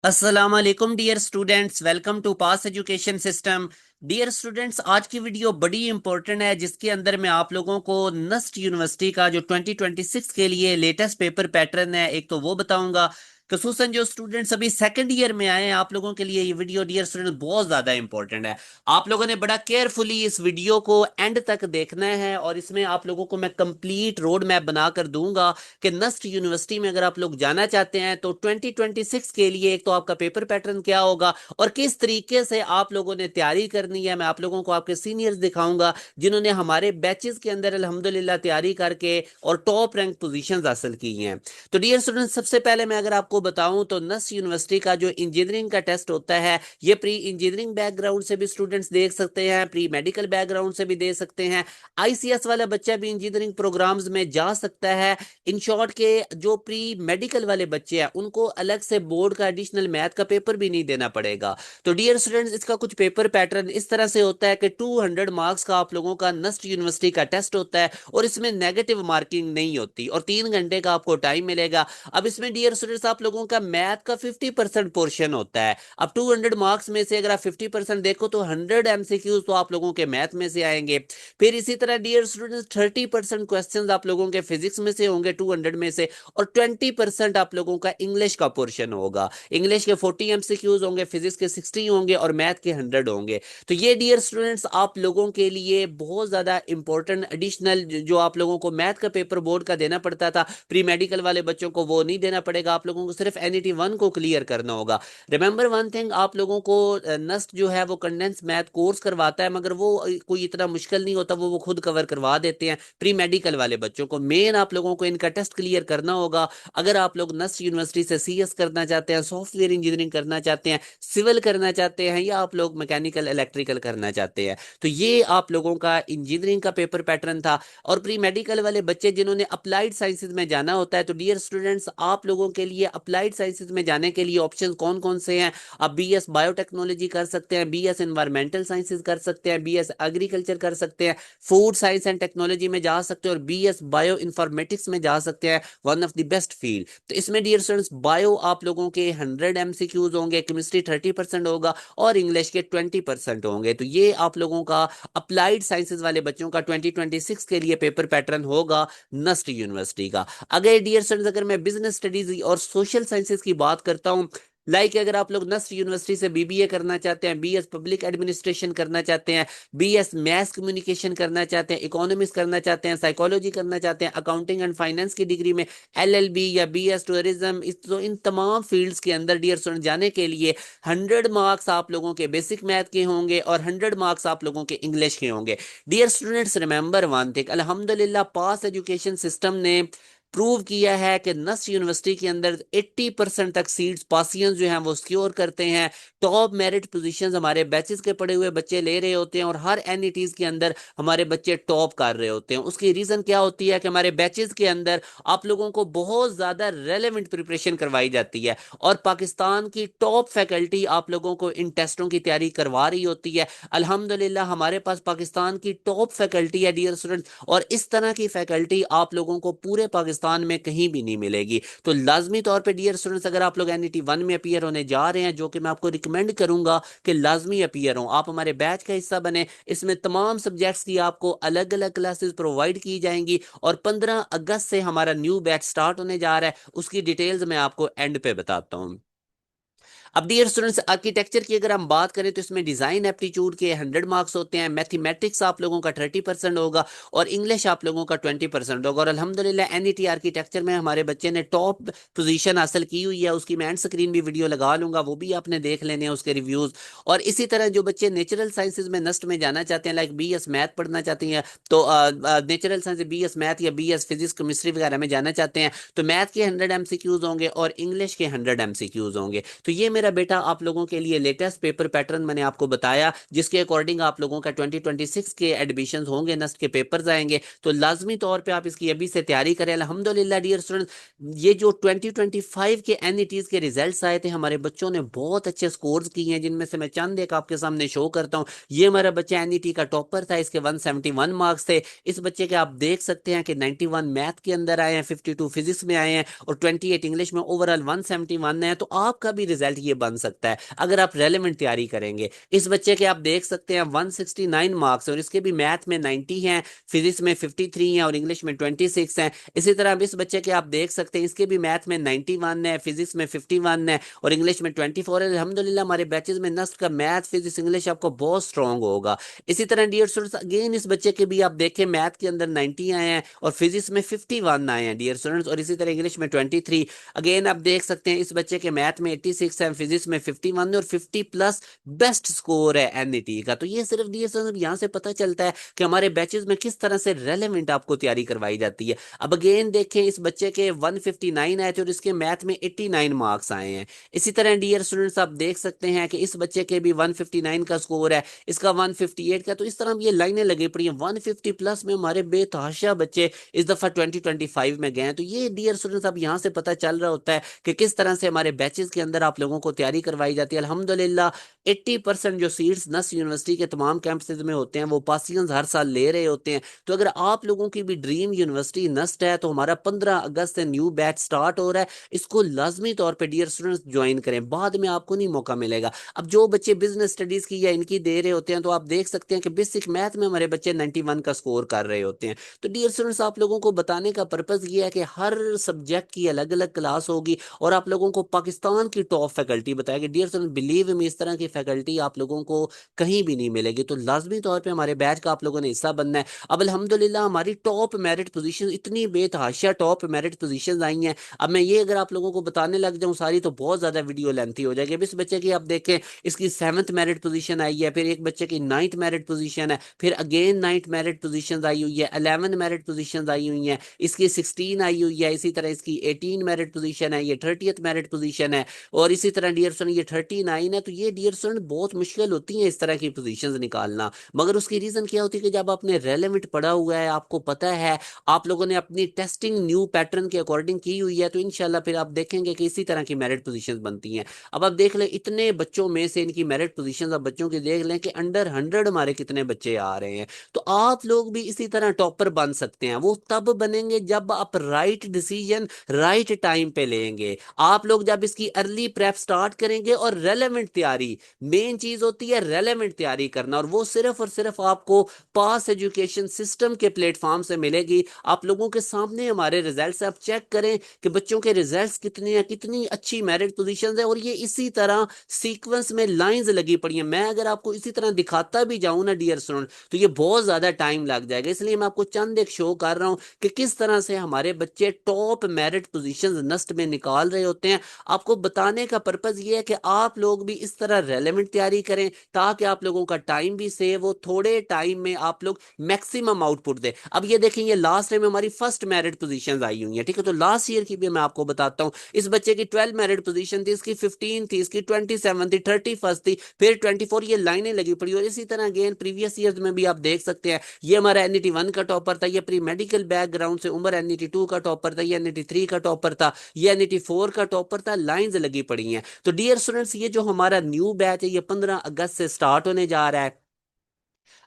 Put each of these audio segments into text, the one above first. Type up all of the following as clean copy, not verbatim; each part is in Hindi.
अस्सलाम वालेकुम dear students, welcome to pass education system. Dear students, आज की वीडियो बड़ी इंपॉर्टेंट है जिसके अंदर मैं आप लोगों को नस्ट यूनिवर्सिटी का जो 2026 के लिए लेटेस्ट पेपर पैटर्न है एक तो वो बताऊंगा। खसूसन जो स्टूडेंट्स अभी सेकंड ईयर में आए हैं, आप लोगों के लिए ये वीडियो डियर स्टूडेंट्स बहुत ज्यादा इंपॉर्टेंट है। आप लोगों ने बड़ा केयरफुली इस वीडियो को एंड तक देखना है और इसमें आप लोगों को मैं कंप्लीट रोड मैप बनाकर दूंगा कि नस्ट यूनिवर्सिटी में अगर आप लोग जाना चाहते हैं तो 2026 के लिए एक तो आपका पेपर पैटर्न क्या होगा और किस तरीके से आप लोगों ने तैयारी करनी है। मैं आप लोगों को आपके सीनियर्स दिखाऊंगा जिन्होंने हमारे बैचेस के अंदर अल्हम्दुलिल्लाह तैयारी करके और टॉप रैंक पोजीशंस हासिल की हैं। तो डियर स्टूडेंट्स, सबसे पहले मैं अगर आपको बताऊं तो नस्ट यूनिवर्सिटी का जो इंजीनियरिंग का टेस्ट होता है, ये प्री इंजीनियरिंग बैकग्राउंड से भी स्टूडेंट्स देख सकते हैं, प्री मेडिकल बैकग्राउंड से भी दे सकते हैं। आईसीएस वाला बच्चा भी इंजीनियरिंग प्रोग्राम्स में जा सकता है। इन शॉर्ट के जो प्री मेडिकल वाले बच्चे हैं उनको अलग से बोर्ड का एडिशनल मैथ का पेपर भी नहीं देना पड़ेगा। तो डियर स्टूडेंट्स, इसका कुछ पेपर पैटर्न इस तरह से होता है कि 200 मार्क्स का आप लोगों का नस्ट यूनिवर्सिटी का टेस्ट होता है और इसमें नेगेटिव मार्किंग नहीं होती और 3 घंटे का आपको टाइम मिलेगा। अब इसमें डियर स्टूडेंट्स आप लोगों का मैथ का 50% पोर्शन होता है। अब 200 मार्क्स में से अगर आप 50% देखो तो 100 एमसीक्यूज तो आप लोगों के मैथ में से आएंगे। फिर इसी तरह डियर स्टूडेंट्स 30% क्वेश्चंस आप लोगों के फिजिक्स में से होंगे 200 में से, और 20% आप लोगों का इंग्लिश का पोर्शन होगा। इंग्लिश के 40 एमसीक्यूज होंगे, फिजिक्स के 60 होंगे और मैथ के 100 होंगे। तो ये डियर स्टूडेंट्स आप लोगों के लिए बहुत ज्यादा इंपॉर्टेंट एडिशनल जो आप लोगों को मैथ का पेपर बोर्ड का देना पड़ता था प्री मेडिकल वाले बच्चों को, वो नहीं देना पड़ेगा। आप लोगों को सिर्फ एनईटी 1 को क्लियर करना होगा। रिमेंबर वन थिंग, आप लोगों को नस्ट जो है वो कंडेंस मैथ कोर्स करवाता है, मगर वो कोई इतना मुश्किल नहीं होता, वो खुद कवर करवा देते हैं प्री मेडिकल वाले बच्चों को। मेन आप लोगों को इनका टेस्ट क्लियर करना होगा। अगर आप लोग नस्ट यूनिवर्सिटी से सीएस करना चाहते हैं, सॉफ्टवेयर इंजीनियरिंग करना चाहते हैं, सिविल करना चाहते हैं, या आप लोग मैकेनिकल इलेक्ट्रिकल करना चाहते हैं, तो ये आप लोगों का इंजीनियरिंग का पेपर पैटर्न था। और प्री मेडिकल वाले बच्चे जिन्होंने अप्लाइड साइंसेज में जाना होता है, तो डियर स्टूडेंट्स आप लोगों के लिए अप्लाइड साइंसेज में जाने के लिए ऑप्शन कौन कौन से हैं? आप बीएस बायोटेक्नोलॉजी कर सकते हैं, बीएस एनवायरमेंटल साइंसेज कर सकते हैं, बीएस एग्रीकल्चर कर सकते हैं, फूड साइंस एंड टेक्नोलॉजी में जा सकते हैं और बीएस बायो इंफॉर्मेटिक्स में जा सकते हैं। One of the best field. तो इसमें डियर स्टूडेंट्स बायो आप लोगों के 100 एमसीक्यूज होंगे, केमिस्ट्री 30% होगा और इंग्लिश के 20% होंगे। तो ये आप लोगों का अप्लाइड साइंसेज वाले बच्चों का 2026 के लिए पेपर पैटर्न होगा नस्ट यूनिवर्सिटी का। अगर डियर स्टूडेंट्स, अगर मैं बिजनेस स्टडीज और सोशल साइंसेज की बात करता हूँ, अगर आप लोग नस्ट यूनिवर्सिटी से बीबीए करना चाहते हैं, बीएस पब्लिक एडमिनिस्ट्रेशन करना चाहते हैं, बीएस मैस कम्युनिकेशन करना चाहते हैं, इकोनॉमिक्स करना चाहते हैं, साइकोलॉजी करना चाहते हैं, अकाउंटिंग एंड फाइनेंस की डिग्री में एलएलबी या बीएस टूरिज्म, इस तो इन तमाम फील्ड्स के अंदर डियर स्टूडेंट जाने के लिए 100 मार्क्स आप लोगों के बेसिक मैथ के होंगे और 100 मार्क्स आप लोगों के इंग्लिश के होंगे। Dear students, remember one thing, अल्हम्दुलिल्लाह पास एजुकेशन सिस्टम ने प्रूव किया है कि नस्ट यूनिवर्सिटी के अंदर 80% तक सीट्स पासियंस जो हैं वो सिक्योर करते हैं। टॉप मेरिट पोजीशंस हमारे बैचेस के पढ़े हुए बच्चे ले रहे होते हैं और हर एनईटीज के अंदर हमारे बच्चे टॉप कर रहे होते हैं। उसकी रीजन क्या होती है कि हमारे बैचेस के अंदर आप लोगों को बहुत ज्यादा रेलेवेंट प्रिपरेशन करवाई जाती है और पाकिस्तान की टॉप फैकल्टी आप लोगों को इन टेस्टों की तैयारी करवा रही होती है। अल्हम्दुलिल्लाह हमारे पास पाकिस्तान की टॉप फैकल्टी है डियर स्टूडेंट, और इस तरह की फैकल्टी आप लोगों को पूरे पाकिस्तान में कहीं भी नहीं मिलेगी। तो लाजमी तौर पे डियर स्टूडेंट्स, अगर आप लोग एनईटी 1 में अपीयर होने जा रहे हैं, जो कि मैं आपको रिकमेंड करूंगा कि लाजमी अपीयर हो, आप हमारे बैच का हिस्सा बने। इसमें तमाम सब्जेक्ट्स की आपको अलग अलग क्लासेस प्रोवाइड की जाएंगी और 15 अगस्त से हमारा न्यू बैच स्टार्ट होने जा रहा है। उसकी डिटेल्स मैं आपको एंड पे बताता हूँ। अब डियर स्टूडेंट्स, आर्किटेक्चर की अगर हम बात करें तो इसमें डिजाइन एप्टीट्यूड के 100 मार्क्स होते हैं, मैथमेटिक्स आप लोगों का 30% होगा और इंग्लिश आप लोगों का 20% होगा। और अल्हम्दुलिल्लाह एनईटी आर्किटेक्चर में हमारे बच्चे ने टॉप पोजीशन हासिल की हुई है। उसकी मैं एंड स्क्रीन भी वीडियो लगा लूंगा, वो भी आपने देख लेने हैं उसके रिव्यूज। और इसी तरह जो बच्चे नेचुरल साइंसेज में नस्ट में जाना चाहते हैं, लाइक बीएस मैथ पढ़ना चाहते हैं, तो नेचुरल साइंस बीएस मैथ या बीएस फिजिक्स केमिस्ट्री वगैरह में जाना चाहते हैं, तो मैथ के 100 एमसीक्यूज होंगे और इंग्लिश के 100 एमसीक्यूज होंगे। तो ये मेरा बेटा आप लोगों के लिए लेटेस्ट पेपर पैटर्न मैंने आपको बताया, जिसके अकॉर्डिंग आप लोगों का 2026 के एडमिशंस होंगे, नस्ट के पेपर्स आएंगे। तो लाजमी तौर पे आप इसकी अभी से तैयारी करें। अल्हम्दुलिल्लाह डियर स्टूडेंट, ये जो 2025 के एनईटीज के रिजल्ट्स आए थे, हमारे बच्चों ने बहुत अच्छे स्कोर्स किए हैं, जिनमें से मैं चंद एक आपके सामने शो करता हूँ। ये हमारा बच्चा एनईटी का टॉपर था, इसके 171 मार्क्स थे। इस बच्चे के आप देख सकते हैं कि 91 मैथ के अंदर आए हैं, 52 फिजिक्स में आए हैं और 28 इंग्लिश में, ओवरऑल 171 है। तो आपका भी रिजल्ट ये लिए बन सकता है अगर आप रेलेवेंट तैयारी करेंगे। इस बच्चे के आप देख सकते हैं 169 मार्क्स और इसके भी मैथ में 90 हैं, फिजिक्स में 53 हैं और इंग्लिश में 26 हैं। इसी तरह अब इस बच्चे के आप देख सकते हैं इसके भी मैथ में 91 है, फिजिक्स में 51 है और इंग्लिश में 24 है। अल्हम्दुलिल्लाह हमारे बैचेस में नस्ट का मैथ फिजिक्स इंग्लिश आपको बहुत स्ट्रांग होगा। इसी तरह डियर स्टूडेंट्स अगेन इस बच्चे के भी आप देखें मैथ के अंदर 90 आए हैं और फिजिक्स में 51 आए हैं डियर स्टूडेंट्स, और इसी तरह इंग्लिश में 23। अगेन आप देख सकते हैं इस बच्चे के मैथ में 86 है, फिजिक्स में 51 है और 50 प्लस बेस्ट स्कोर है एनईटी का। तो ये सिर्फ डियर स्टूडेंट्स यहाँ से पता चलता है कि हमारे बैचेस में किस तरह से रेलेवेंट आपको तैयारी करवाई जाती है। अब अगेन देखें इस बच्चे के 159 आए थे और इसके मैथ में 89 मार्क्स आए हैं। इसी तरह डियर स्टूडेंट्स आप देख सकते हैं कि इस बच्चे के भी 159 का स्कोर है, इसका 158 का। तो इस तरह ये लाइनें लगी पड़ी हैं 150 प्लस में हमारे बेतहाशा बच्चे इस दफा 2025 में गए हैं। तो ये डियर स्टूडेंट्स अब यहाँ से पता चल रहा होता है कि किस तरह से हमारे बैचेस के अंदर आप लोगों को तैयारी करवाई जाती है। अल्हम्दुलिल्लाह 80% जो सीट्स नस यूनिवर्सिटी के तमाम कैंपसेस में होते हैं वो पासियंस हर साल ले रहे होते हैं। तो अगर आप लोगों की भी ड्रीम यूनिवर्सिटी नस्ट है तो हमारा 15 अगस्त से न्यू बैच स्टार्ट हो रहा है, इसको लाजमी तौर पे डियर स्टूडेंट्स ज्वाइन करें, बाद में आपको नहीं मौका मिलेगा। अब जो बच्चे बिजनेस स्टडीज की या इनकी दे रहे होते हैं तो आप देख सकते हैं कि बेसिक मैथ में हमारे बच्चे 91 का स्कोर कर रहे होते हैं। तो डियर स्टूडेंट्स आप लोगों को बताने का पर्पज ये है कि हर सब्जेक्ट की अलग अलग क्लास होगी और आप लोगों को पाकिस्तान की टॉप फैकल्टी बताएगी। डियर स्टूडेंट बिलीव में इस तरह की फैकल्टी आप लोगों को कहीं भी नहीं मिलेगी। तो लाजमी तौर पर हमारे बैच का आप लोगों ने हिस्सा बनना है। अब अल्हम्दुलिल्लाह हमारी टॉप मेरिट पोजीशन इतनी बेतहाशा टॉप मेरिट पोजीशन आई हैं, अब मैं ये अगर आप लोगों को बताने लग जाऊं सारी तो बहुत ज्यादा वीडियो लेंथी हो जाएगी। अब इस बच्चे की आप देखें इसकी 7th मेरिट पोजीशन आई है, फिर एक बच्चे की 9th मेरिट पोजीशन है, फिर अगेन 9th मेरिट पोजीशन आई हुई है, 11 मेरिट पोजीशन आई हुई है, इसकी 16 आई हुई है, इसी तरह इसकी 18 मेरिट पोजीशन है, ये 30th मेरिट पोजीशन है और इसी तरह डियर स्टूडेंट ये 39 है। तो ये डियर स्टूडेंट बहुत मुश्किल होती है इस तरह की पोजीशंस निकालना, मगर उसकी रीजन क्या होती है कि जब आपने रेलेवेंट पढ़ा हुआ है, आपको पता है, आप लोगों ने अपनी टेस्टिंग न्यू पैटर्न के अकॉर्डिंग की हुई है, तो इंशाल्लाह फिर आप देखेंगे कि इसी तरह की मेरिट पोजीशंस बनती हैं। अब आप देख लें इतने बच्चों में से इनकी मेरिट पोजीशंस, आप बच्चों की देख लें कि अंडर 100 हमारे कितने बच्चे आ रहे हैं। तो आप लोग भी इसी तरह टॉपर बन सकते हैं। वो तब बनेंगे जब आप राइट डिसीजन राइट टाइम पे लेंगे। आप लोग जब इसकी अर्ली प्रेप स्टार्ट करेंगे और रेलेवेंट तैयारी, मेन चीज होती है रेलेवेंट तैयारी करना, और वो सिर्फ और सिर्फ आपको पास एजुकेशन सिस्टम के प्लेटफॉर्म से मिलेगी। आप लोगों के सामने हमारे रिजल्ट्स आप चेक करें कि बच्चों के रिजल्ट्स कितने हैं, कितनी अच्छी मेरिट पोजीशंस है, और ये इसी तरह सीक्वेंस में लाइंस लगी पड़ी हैं। मैं अगर आपको इसी तरह दिखाता भी जाऊं ना डियर स्टूडेंट तो ये बहुत ज्यादा टाइम लग जाएगा, इसलिए मैं आपको चंद एक शो कर रहा हूं कि किस तरह से हमारे बच्चे टॉप मेरिट पोजीशंस नस्ट में निकाल रहे होते हैं। आपको बताने का पर्पज ये है कि आप लोग भी इस तरह रेलेवेंट तैयारी करें ताकि आप लोगों का टाइम भी सेव हो, थोड़े टाइम में आप लोग मैक्सिमम आउटपुट दे। अब ये देखें ये लास्ट टाइम हमारी फर्स्ट मेरिट पोजीशंस आई हुई है, ठीक है। तो लास्ट ईयर की भी मैं आपको बताता हूं। इस बच्चे की 12 मेरिट पोजीशन थी, इसकी 15 थी, इसकी 27 थी, 31 थी, फिर 24, ये लाइनें लगी पड़ी। और इसी तरह अगेन प्रीवियस ईयर्स में भी आप देख सकते हैं ये हमारा एनईटी 1 का टॉपर था, ये प्री मेडिकल बैकग्राउंड से, उमर एनईटी 2 का टॉपर था, ये एनईटी 3 का टॉपर था, ये एनईटी 4 का टॉपर था। लाइंस लगी पड़ी हैं। तो डियर स्टूडेंट्स ये जो हमारा न्यू बैच है ये 15 अगस्त से स्टार्ट होने जा रहा है।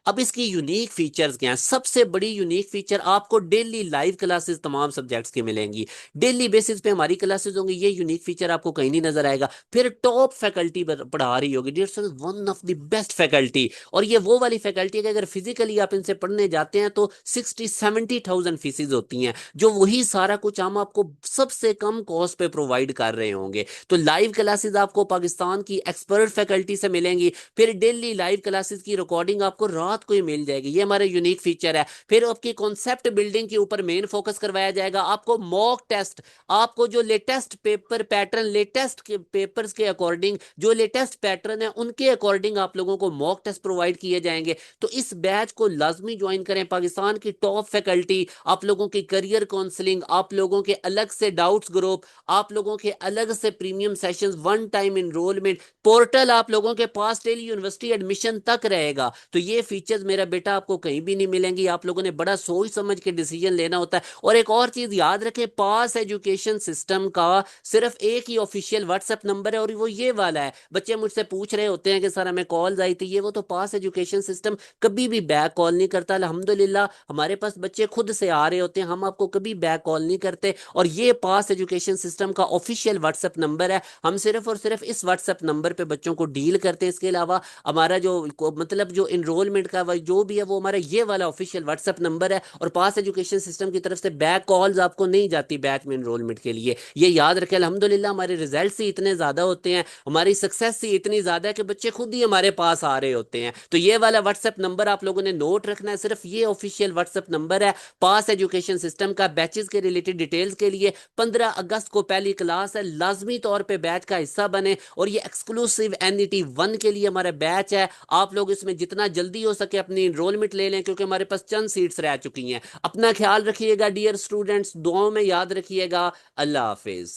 अब इसकी यूनिक फीचर्स क्या हैं? सबसे बड़ी यूनिक फीचर आपको डेली लाइव क्लासेस तमाम सब्जेक्ट्स की मिलेंगी, डेली बेसिस पे हमारी क्लासेस होंगी। ये यूनिक फीचर आपको कहीं नहीं नजर आएगा। फिर टॉप फैकल्टी पढ़ा रही होगी, dear students one of the best faculty. और ये वो वाली फैकल्टी है कि अगर फिजिकली आप इनसे पढ़ने जाते हैं तो 60-70,000 फीसिस होती हैं, जो वही सारा कुछ हम आपको सबसे कम कॉस्ट पे प्रोवाइड कर रहे होंगे। तो लाइव क्लासेस आपको पाकिस्तान की एक्सपर्ट फैकल्टी से मिलेंगी, फिर डेली लाइव क्लासेस की रिकॉर्डिंग आपको रात को ही मिल जाएगी। ये हमारा यूनिक फीचर है। फिर आपकी कॉन्सेप्ट बिल्डिंग के ऊपर मेन फोकस करवाया जाएगा। आपको मॉक टेस्ट, आपको जो लेटेस्ट पेपर पैटर्न, लेटेस्ट के पेपर्स के अकॉर्डिंग जो लेटेस्ट पैटर्न है उनके अकॉर्डिंग आप लोगों को मॉक टेस्ट प्रोवाइड किए जाएंगे। तो इस बैच को लाजमी ज्वाइन करें। पाकिस्तान की टॉप फैकल्टी, आप लोगों की करियर काउंसलिंग, आप लोगों के अलग से डाउट्स ग्रुप, आप लोगों के अलग से premium sessions, one time enrolment portal आप लोगों के पास टेली यूनिवर्सिटी एडमिशन तक रहेगा। तो ये फीचर टीचर्स मेरा बेटा आपको कहीं भी नहीं मिलेंगी, आप लोगों ने बड़ा सोच समझ के डिसीजन लेना होता है। और एक और चीज याद रखें, पास एजुकेशन सिस्टम का सिर्फ एक ही ऑफिशियल व्हाट्सएप नंबर है और वो ये वाला है। बच्चे मुझसे पूछ रहे होते हैं कि सर हमें कॉल्स आई थी, ये वो, तो पास एजुकेशन सिस्टम कभी भी बैक कॉल नहीं करता। अल्हम्दुलिल्लाह हमारे पास बच्चे खुद से आ रहे होते हैं, हम आपको कभी बैक कॉल नहीं करते। और ये पास एजुकेशन सिस्टम का ऑफिशियल व्हाट्सएप नंबर है, हम सिर्फ और सिर्फ इस व्हाट्सएप नंबर पे बच्चों को डील करते हैं। इसके अलावा हमारा जो मतलब जो इनरोलमेंट का जो भी है वो हमारा ये वाला ऑफिशियल व्हाट्सएप नंबर है। और पास एजुकेशन सिस्टम की तरफ से बैक कॉल्स आपको नहीं जाती बैच में इनरोलमेंट के लिए, ये याद रखें। अल्हम्दुलिल्लाह हमारे रिजल्ट ही इतने ज्यादा होते हैं, हमारी सक्सेस ही इतनी ज्यादा है कि बच्चे खुद ही हमारे पास आ रहे होते हैं। तो ये वाला व्हाट्सएप नंबर आप लोगों ने नोट रखना है, सिर्फ ये ऑफिशियल व्हाट्सएप नंबर है पास एजुकेशन सिस्टम का। बैचेस के रिलेटेड डिटेल्स के लिए 15 अगस्त को पहली क्लास है, लाजमी तौर पे बैच का हिस्सा बने। और ये एक्सक्लूसिव NET 1 के लिए हमारा बैच है, आप लोग इसमें जितना जल्दी हो सके अपनी इनरोलमेंट ले लें, क्योंकि हमारे पास चंद सीट्स रह चुकी हैं। अपना ख्याल रखिएगा डियर स्टूडेंट्स, दुआओं में याद रखिएगा। अल्लाह हाफिज।